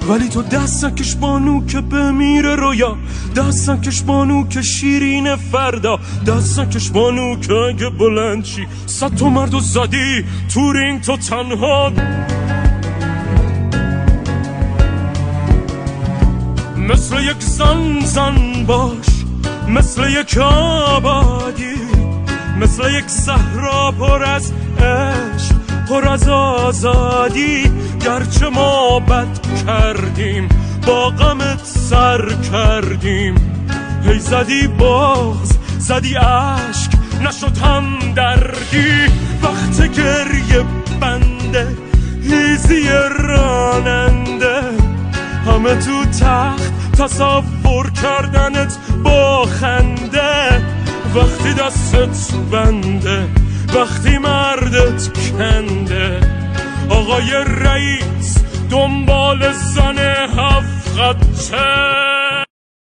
ولی تو دست نکش بانو که بمیره رویا، دست نکش بانو که شیرین فردا، دست نکش بانو که اگه بلند چی 100 تا مردو زدی تو رینگ تو تنها. مثل یک زن باش، مثل یک آبادی، مثل یک صحرا پر از عشق، پر از آزادی. گرچه ما بد کردیم با غمت سر کردیم، هی زدی باز زدی عشق نشد هم دردی. وقت گریه بنده هیزی راننده، همه تو تخت تصور کردنت با خنده. وقتی دستت بنده، وقتی مردت کنده، آقای رئیس دنبال زن 7 خطه.